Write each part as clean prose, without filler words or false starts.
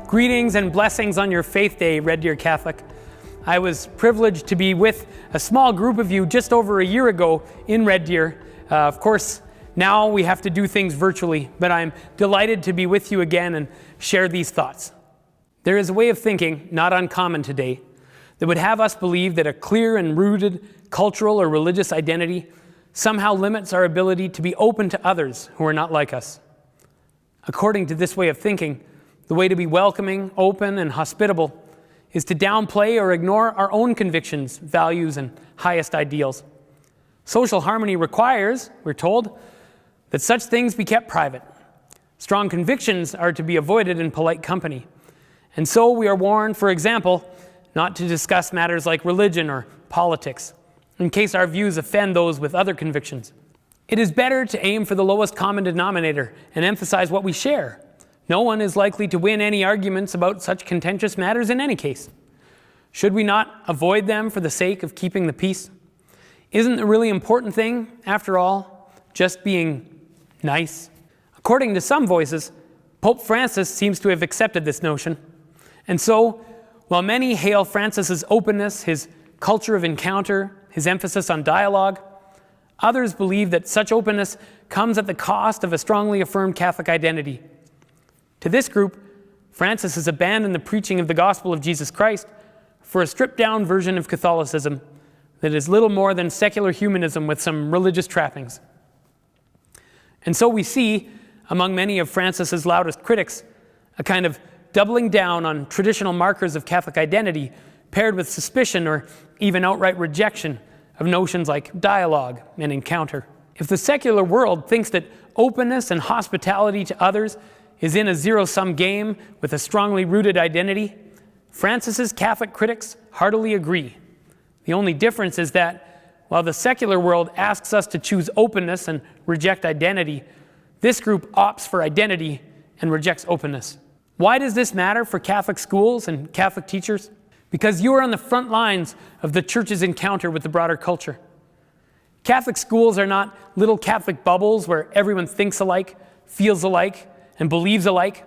Greetings and blessings on your Faith Day, Red Deer Catholic. I was privileged to be with a small group of you just over a year ago in Red Deer. Of course, now we have to do things virtually, but I'm delighted to be with you again and share these thoughts. There is a way of thinking, not uncommon today, that would have us believe that a clear and rooted cultural or religious identity somehow limits our ability to be open to others who are not like us. According to this way of thinking, the way to be welcoming, open, and hospitable is to downplay or ignore our own convictions, values, and highest ideals. Social harmony requires, we're told, that such things be kept private. Strong convictions are to be avoided in polite company. And so we are warned, for example, not to discuss matters like religion or politics, in case our views offend those with other convictions. It is better to aim for the lowest common denominator and emphasize what we share. No one is likely to win any arguments about such contentious matters in any case. Should we not avoid them for the sake of keeping the peace? Isn't the really important thing, after all, just being nice? According to some voices, Pope Francis seems to have accepted this notion. And so, while many hail Francis's openness, his culture of encounter, his emphasis on dialogue, others believe that such openness comes at the cost of a strongly affirmed Catholic identity. To this group, Francis has abandoned the preaching of the gospel of Jesus Christ for a stripped-down version of Catholicism that is little more than secular humanism with some religious trappings. And so we see, among many of Francis's loudest critics, a kind of doubling down on traditional markers of Catholic identity paired with suspicion or even outright rejection of notions like dialogue and encounter. If the secular world thinks that openness and hospitality to others is in a zero-sum game with a strongly rooted identity, Francis's Catholic critics heartily agree. The only difference is that while the secular world asks us to choose openness and reject identity, this group opts for identity and rejects openness. Why does this matter for Catholic schools and Catholic teachers? Because you are on the front lines of the Church's encounter with the broader culture. Catholic schools are not little Catholic bubbles where everyone thinks alike, feels alike, and believes alike,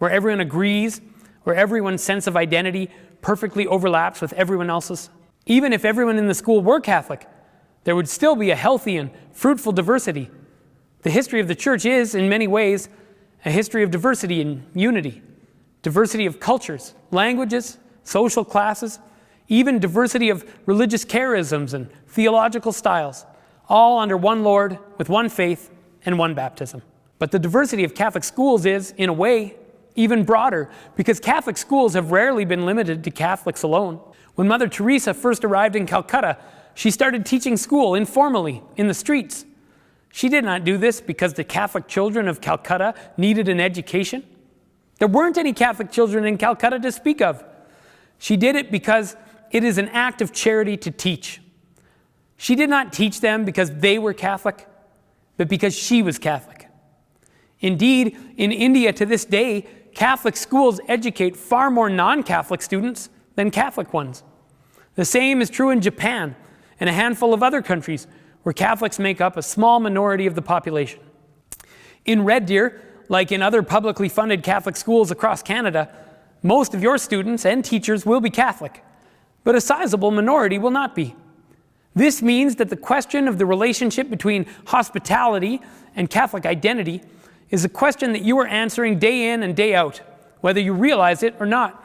where everyone agrees, where everyone's sense of identity perfectly overlaps with everyone else's. Even if everyone in the school were Catholic, there would still be a healthy and fruitful diversity. The history of the Church is, in many ways, a history of diversity and unity. Diversity of cultures, languages, social classes, even diversity of religious charisms and theological styles, all under one Lord, with one faith and one baptism. But the diversity of Catholic schools is, in a way, even broader, because Catholic schools have rarely been limited to Catholics alone. When Mother Teresa first arrived in Calcutta, she started teaching school informally, in the streets. She did not do this because the Catholic children of Calcutta needed an education. There weren't any Catholic children in Calcutta to speak of. She did it because it is an act of charity to teach. She did not teach them because they were Catholic, but because she was Catholic. Indeed, in India to this day, Catholic schools educate far more non-Catholic students than Catholic ones. The same is true in Japan and a handful of other countries where Catholics make up a small minority of the population. In Red Deer, like in other publicly funded Catholic schools across Canada, most of your students and teachers will be Catholic, but a sizable minority will not be. This means that the question of the relationship between hospitality and Catholic identity is a question that you are answering day in and day out, whether you realize it or not.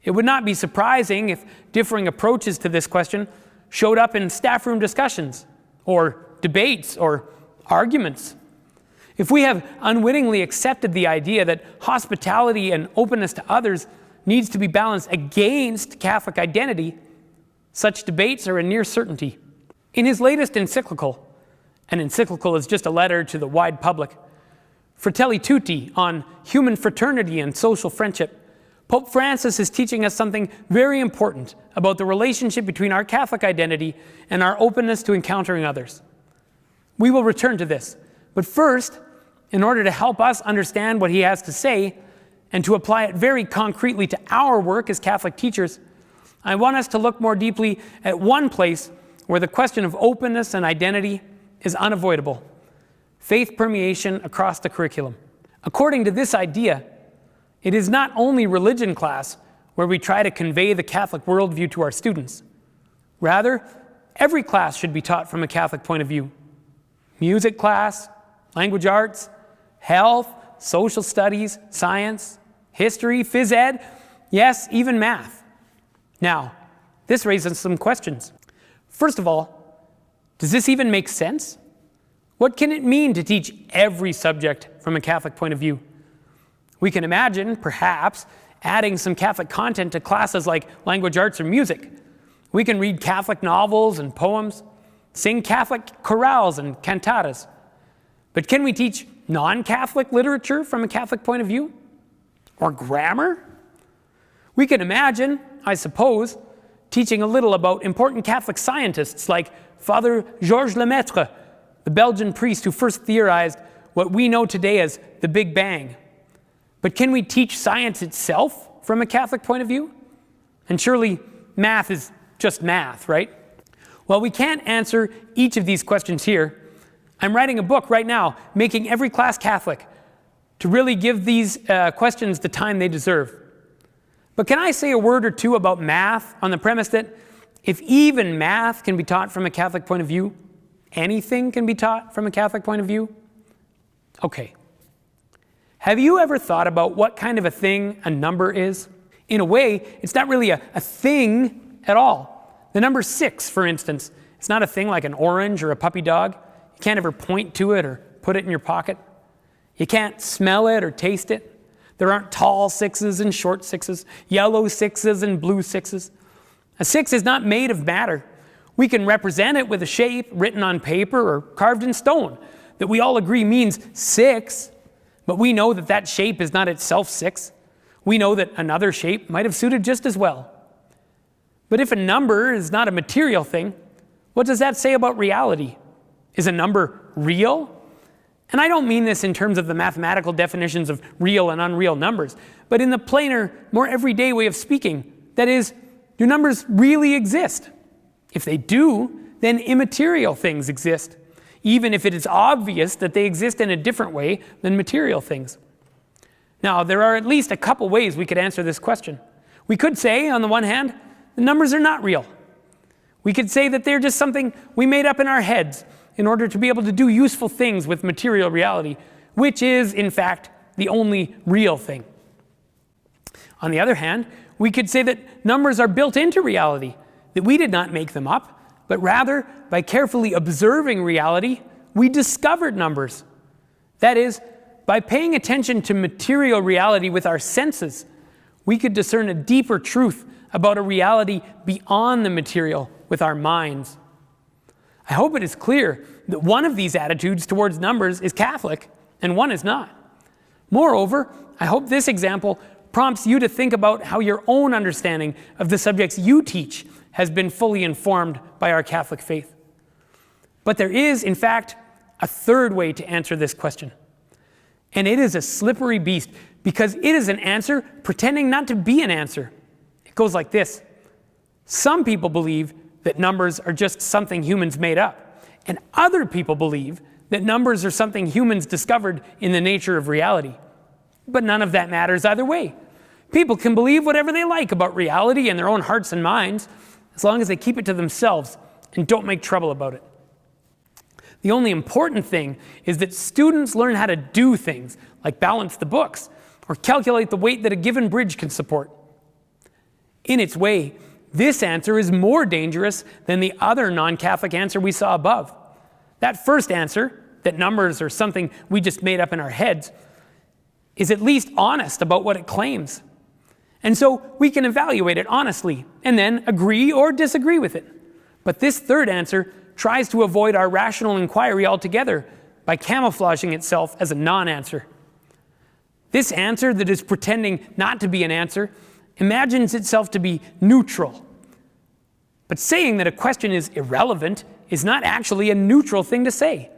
It would not be surprising if differing approaches to this question showed up in staff room discussions, or debates, or arguments. If we have unwittingly accepted the idea that hospitality and openness to others needs to be balanced against Catholic identity, such debates are a near certainty. In his latest encyclical, an encyclical is just a letter to the wide public, Fratelli, Tutti, on human fraternity and social friendship, Pope Francis is teaching us something very important about the relationship between our Catholic identity and our openness to encountering others. We will return to this, but first, in order to help us understand what he has to say and to apply it very concretely to our work as Catholic teachers, I want us to look more deeply at one place where the question of openness and identity is unavoidable: faith permeation across the curriculum. According to this idea, It is not only religion class where we try to convey the Catholic worldview to our students. Rather, every class should be taught from a Catholic point of view. Music class, language arts, health, social studies, science, history, phys ed, yes, even math. Now, this raises some questions. First of all, does this even make sense? What can it mean to teach every subject from a Catholic point of view? We can imagine, perhaps, adding some Catholic content to classes like language arts or music. We can read Catholic novels and poems, sing Catholic chorales and cantatas. But can we teach non-Catholic literature from a Catholic point of view? Or grammar? We can imagine, I suppose, teaching a little about important Catholic scientists like Father Georges Lemaitre, the Belgian priest who first theorized what we know today as the Big Bang. But can we teach science itself from a Catholic point of view? And surely math is just math, right? Well, we can't answer each of these questions here. I'm writing a book right now, Making Every Class Catholic, to really give these questions the time they deserve. But can I say a word or two about math on the premise that if even math can be taught from a Catholic point of view, anything can be taught from a Catholic point of view? Okay. Have you ever thought about what kind of a thing a number is? In a way, it's not really a thing at all. The number 6, for instance, it's not a thing like an orange or a puppy dog. You can't ever point to it or put it in your pocket. You can't smell it or taste it. There aren't tall 6s and short 6s, yellow 6s and blue 6s. A 6 is not made of matter. We can represent it with a shape written on paper or carved in stone that we all agree means 6, but we know that that shape is not itself 6. We know that another shape might have suited just as well. But if a number is not a material thing, what does that say about reality? Is a number real? And I don't mean this in terms of the mathematical definitions of real and unreal numbers, but in the plainer, more everyday way of speaking. That is, do numbers really exist? If they do, then immaterial things exist, even if it is obvious that they exist in a different way than material things. Now, there are at least a couple ways we could answer this question. We could say, on the one hand, the numbers are not real. We could say that they're just something we made up in our heads in order to be able to do useful things with material reality, which is, in fact, the only real thing. On the other hand, we could say that numbers are built into reality, that we did not make them up, but rather, by carefully observing reality, we discovered numbers. That is, by paying attention to material reality with our senses, we could discern a deeper truth about a reality beyond the material with our minds. I hope it is clear that one of these attitudes towards numbers is Catholic and one is not. Moreover, I hope this example prompts you to think about how your own understanding of the subjects you teach has been fully informed by our Catholic faith. But there is, in fact, a third way to answer this question. And it is a slippery beast because it is an answer pretending not to be an answer. It goes like this. Some people believe that numbers are just something humans made up, and other people believe that numbers are something humans discovered in the nature of reality. But none of that matters either way. People can believe whatever they like about reality in their own hearts and minds, as long as they keep it to themselves and don't make trouble about it. The only important thing is that students learn how to do things, like balance the books, or calculate the weight that a given bridge can support. In its way, this answer is more dangerous than the other non-Catholic answer we saw above. That first answer, that numbers are something we just made up in our heads, is at least honest about what it claims. And so we can evaluate it honestly and then agree or disagree with it. But this third answer tries to avoid our rational inquiry altogether by camouflaging itself as a non-answer. This answer that is pretending not to be an answer imagines itself to be neutral. But saying that a question is irrelevant is not actually a neutral thing to say.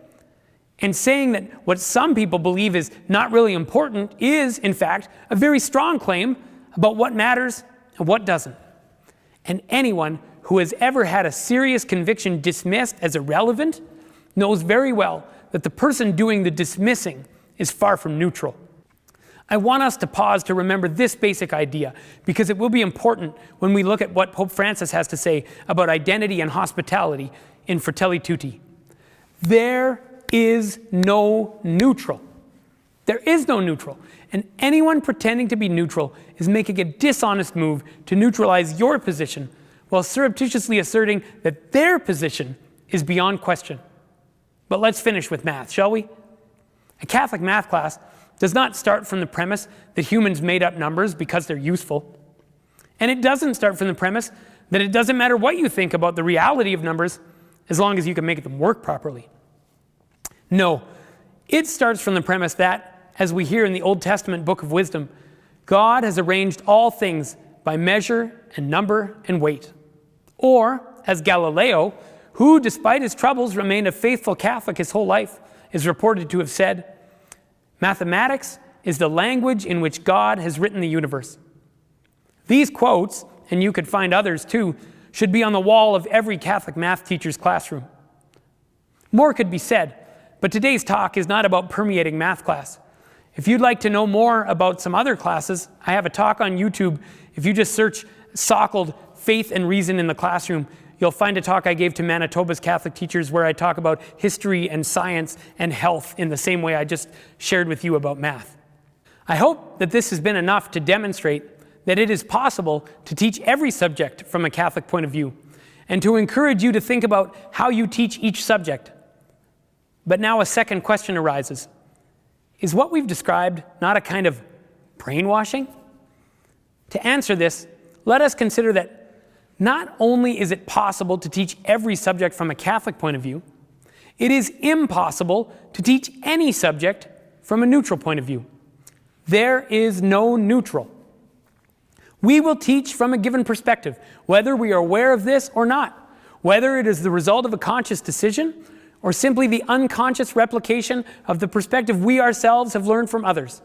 And saying that what some people believe is not really important is, in fact, a very strong claim about what matters and what doesn't. And anyone who has ever had a serious conviction dismissed as irrelevant knows very well that the person doing the dismissing is far from neutral. I want us to pause to remember this basic idea, because it will be important when we look at what Pope Francis has to say about identity and hospitality in Fratelli Tutti. There is no neutral. There is no neutral. And anyone pretending to be neutral is making a dishonest move to neutralize your position while surreptitiously asserting that their position is beyond question. But let's finish with math, shall we? A Catholic math class does not start from the premise that humans made up numbers because they're useful. And it doesn't start from the premise that it doesn't matter what you think about the reality of numbers as long as you can make them work properly. No, it starts from the premise that, as we hear in the Old Testament book of wisdom, God has arranged all things by measure and number and weight. Or, as Galileo, who despite his troubles remained a faithful Catholic his whole life, is reported to have said, "Mathematics is the language in which God has written the universe." These quotes, and you could find others too, should be on the wall of every Catholic math teacher's classroom. More could be said, but today's talk is not about permeating math class. If you'd like to know more about some other classes, I have a talk on YouTube. If you just search Salkeld, Faith and Reason in the Classroom, you'll find a talk I gave to Manitoba's Catholic teachers where I talk about history and science and health in the same way I just shared with you about math. I hope that this has been enough to demonstrate that it is possible to teach every subject from a Catholic point of view, and to encourage you to think about how you teach each subject. But now a second question arises. Is what we've described not a kind of brainwashing? To answer this, let us consider that not only is it possible to teach every subject from a Catholic point of view, it is impossible to teach any subject from a neutral point of view. There is no neutral. We will teach from a given perspective, whether we are aware of this or not, whether it is the result of a conscious decision or simply the unconscious replication of the perspective we ourselves have learned from others.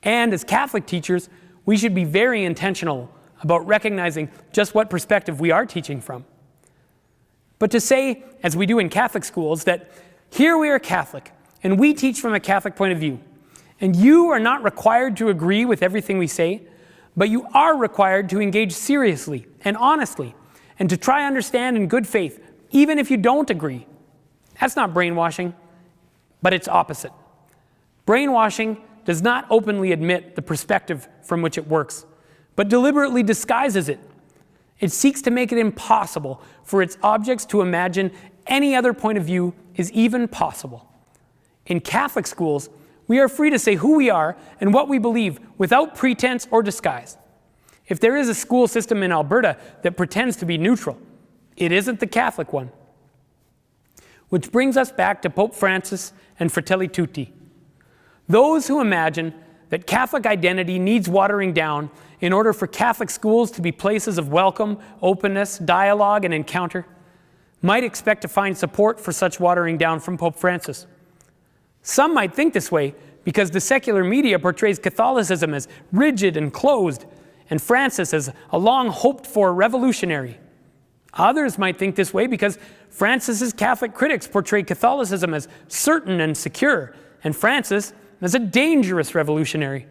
And as Catholic teachers, we should be very intentional about recognizing just what perspective we are teaching from. But to say, as we do in Catholic schools, that here we are Catholic, and we teach from a Catholic point of view, and you are not required to agree with everything we say, but you are required to engage seriously and honestly, and to try understand in good faith, even if you don't agree. That's not brainwashing, but it's opposite. Brainwashing does not openly admit the perspective from which it works, but deliberately disguises it. It seeks to make it impossible for its objects to imagine any other point of view is even possible. In Catholic schools, we are free to say who we are and what we believe without pretense or disguise. If there is a school system in Alberta that pretends to be neutral, it isn't the Catholic one. Which brings us back to Pope Francis and Fratelli Tutti. Those who imagine that Catholic identity needs watering down in order for Catholic schools to be places of welcome, openness, dialogue, and encounter might expect to find support for such watering down from Pope Francis. Some might think this way because the secular media portrays Catholicism as rigid and closed, and Francis as a long-hoped-for revolutionary. Others might think this way because Francis's Catholic critics portray Catholicism as certain and secure, and Francis as a dangerous revolutionary.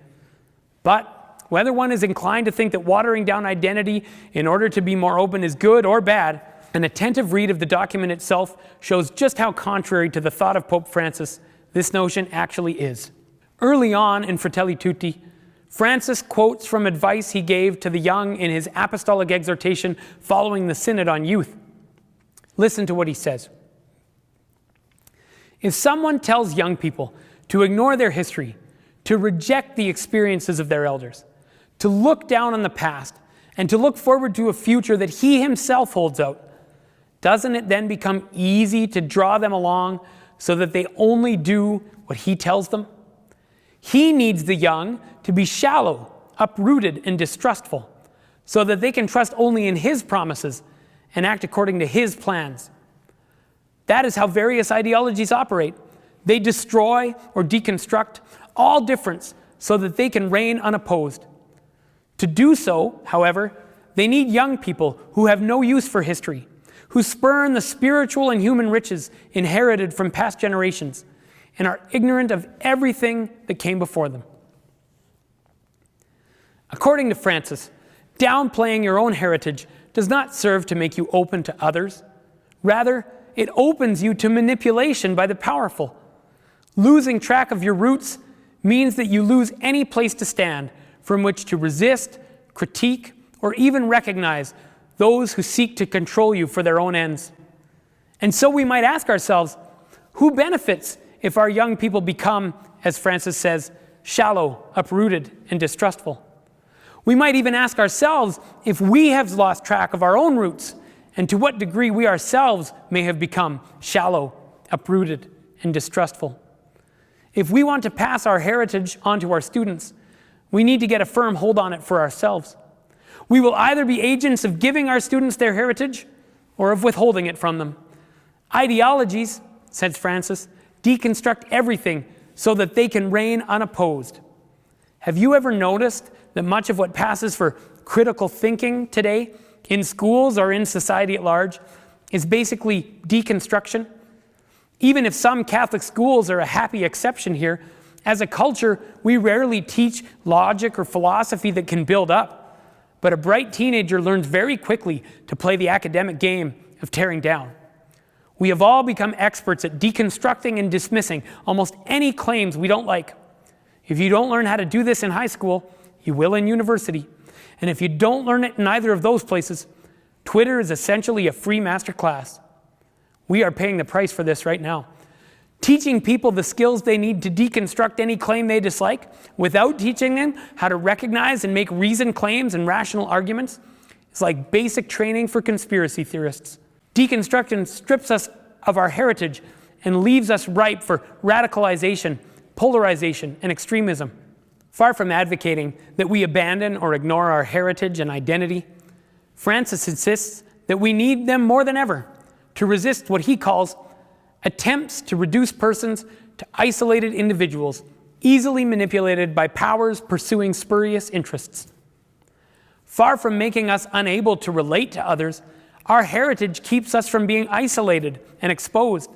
But whether one is inclined to think that watering down identity in order to be more open is good or bad, an attentive read of the document itself shows just how contrary to the thought of Pope Francis this notion actually is. Early on in Fratelli Tutti, Francis quotes from advice he gave to the young in his apostolic exhortation following the Synod on Youth. Listen to what he says. If someone tells young people to ignore their history, to reject the experiences of their elders, to look down on the past, and to look forward to a future that he himself holds out, doesn't it then become easy to draw them along so that they only do what he tells them? He needs the young to be shallow, uprooted, and distrustful, so that they can trust only in his promises and act according to his plans. That is how various ideologies operate. They destroy or deconstruct all difference so that they can reign unopposed. To do so, however, they need young people who have no use for history, who spurn the spiritual and human riches inherited from past generations, and are ignorant of everything that came before them. According to Francis, downplaying your own heritage does not serve to make you open to others. Rather, it opens you to manipulation by the powerful. Losing track of your roots means that you lose any place to stand from which to resist, critique, or even recognize those who seek to control you for their own ends. And so we might ask ourselves, who benefits if our young people become, as Francis says, shallow, uprooted, and distrustful? We might even ask ourselves if we have lost track of our own roots and to what degree we ourselves may have become shallow, uprooted, and distrustful. If we want to pass our heritage on to our students, we need to get a firm hold on it for ourselves. We will either be agents of giving our students their heritage or of withholding it from them. Ideologies, says Francis, deconstruct everything so that they can reign unopposed. Have you ever noticed that much of what passes for critical thinking today, in schools or in society at large, is basically deconstruction? Even if some Catholic schools are a happy exception here, as a culture, we rarely teach logic or philosophy that can build up. But a bright teenager learns very quickly to play the academic game of tearing down. We have all become experts at deconstructing and dismissing almost any claims we don't like. If you don't learn how to do this in high school, you will in university. And if you don't learn it in either of those places, Twitter is essentially a free master class. We are paying the price for this right now. Teaching people the skills they need to deconstruct any claim they dislike without teaching them how to recognize and make reasoned claims and rational arguments is like basic training for conspiracy theorists. Deconstruction strips us of our heritage and leaves us ripe for radicalization, polarization, and extremism. Far from advocating that we abandon or ignore our heritage and identity, Francis insists that we need them more than ever to resist what he calls attempts to reduce persons to isolated individuals, easily manipulated by powers pursuing spurious interests. Far from making us unable to relate to others, our heritage keeps us from being isolated and exposed.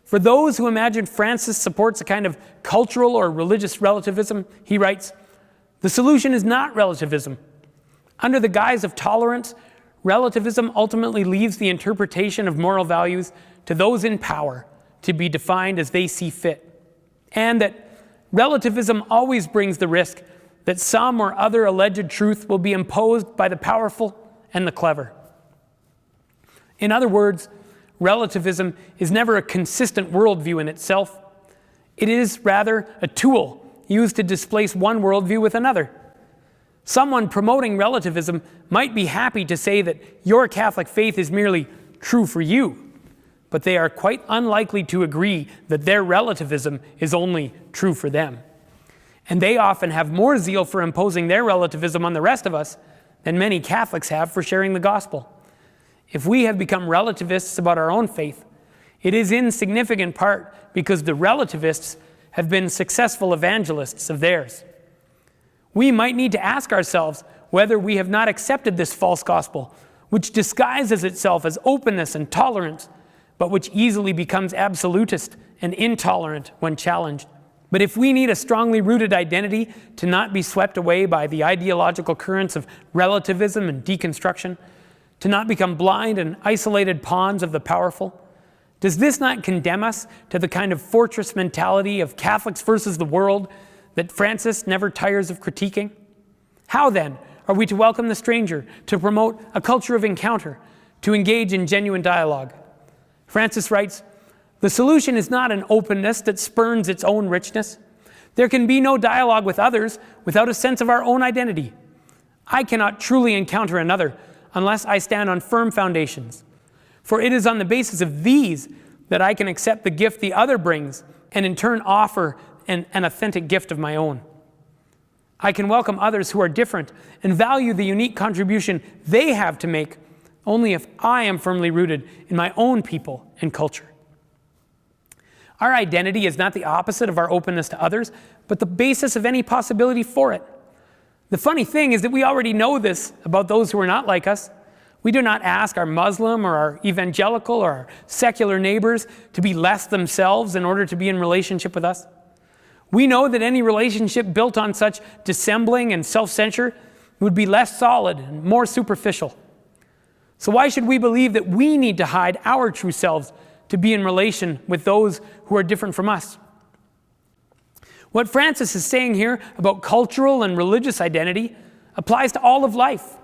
For those who imagine Francis supports a kind of cultural or religious relativism, he writes, the solution is not relativism. Under the guise of tolerance, relativism ultimately leaves the interpretation of moral values to those in power to be defined as they see fit. And that relativism always brings the risk that some or other alleged truth will be imposed by the powerful and the clever. In other words, relativism is never a consistent worldview in itself. It is rather a tool used to displace one worldview with another. Someone promoting relativism might be happy to say that your Catholic faith is merely true for you, but they are quite unlikely to agree that their relativism is only true for them. And they often have more zeal for imposing their relativism on the rest of us than many Catholics have for sharing the gospel. If we have become relativists about our own faith, it is in significant part because the relativists have been successful evangelists of theirs. We might need to ask ourselves whether we have not accepted this false gospel, which disguises itself as openness and tolerance, but which easily becomes absolutist and intolerant when challenged. But if we need a strongly rooted identity to not be swept away by the ideological currents of relativism and deconstruction, to not become blind and isolated pawns of the powerful, does this not condemn us to the kind of fortress mentality of Catholics versus the world that Francis never tires of critiquing? How then are we to welcome the stranger, to promote a culture of encounter, to engage in genuine dialogue? Francis writes, the solution is not an openness that spurns its own richness. There can be no dialogue with others without a sense of our own identity. I cannot truly encounter another unless I stand on firm foundations. For it is on the basis of these that I can accept the gift the other brings and in turn offer an authentic gift of my own. I can welcome others who are different and value the unique contribution they have to make only if I am firmly rooted in my own people and culture. Our identity is not the opposite of our openness to others, but the basis of any possibility for it. The funny thing is that we already know this about those who are not like us. We do not ask our Muslim or our evangelical or our secular neighbors to be less themselves in order to be in relationship with us. We know that any relationship built on such dissembling and self-censure would be less solid and more superficial. So why should we believe that we need to hide our true selves to be in relation with those who are different from us? What Francis is saying here about cultural and religious identity applies to all of life.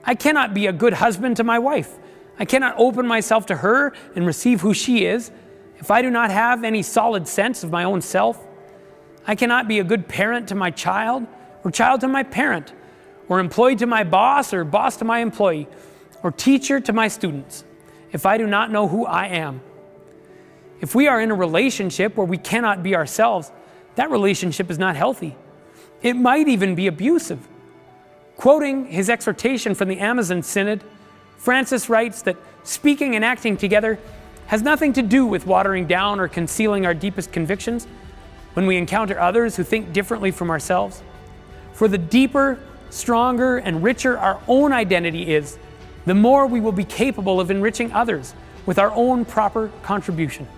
I cannot be a good husband to my wife. I cannot open myself to her and receive who she is if I do not have any solid sense of my own self. I cannot be a good parent to my child, or child to my parent, or employee to my boss, or boss to my employee, or teacher to my students, if I do not know who I am. If we are in a relationship where we cannot be ourselves, that relationship is not healthy. It might even be abusive. Quoting his exhortation from the Amazon Synod, Francis writes that speaking and acting together has nothing to do with watering down or concealing our deepest convictions when we encounter others who think differently from ourselves. For the deeper, stronger, and richer our own identity is, the more we will be capable of enriching others with our own proper contribution.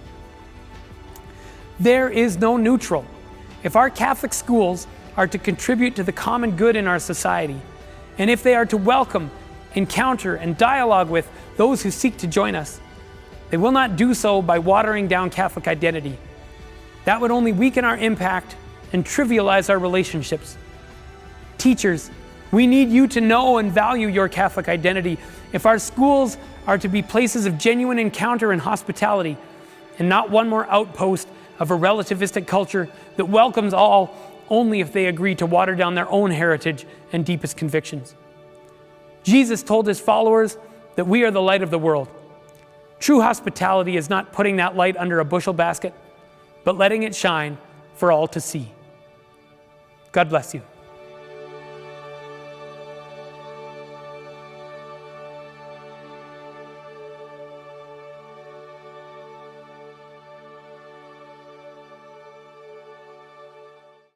There is no neutral. If our Catholic schools are to contribute to the common good in our society, and if they are to welcome, encounter, and dialogue with those who seek to join us, they will not do so by watering down Catholic identity. That would only weaken our impact and trivialize our relationships. Teachers, we need you to know and value your Catholic identity if our schools are to be places of genuine encounter and hospitality, and not one more outpost of a relativistic culture that welcomes all only if they agree to water down their own heritage and deepest convictions. Jesus told his followers that we are the light of the world. True hospitality is not putting that light under a bushel basket, but letting it shine for all to see. God bless you.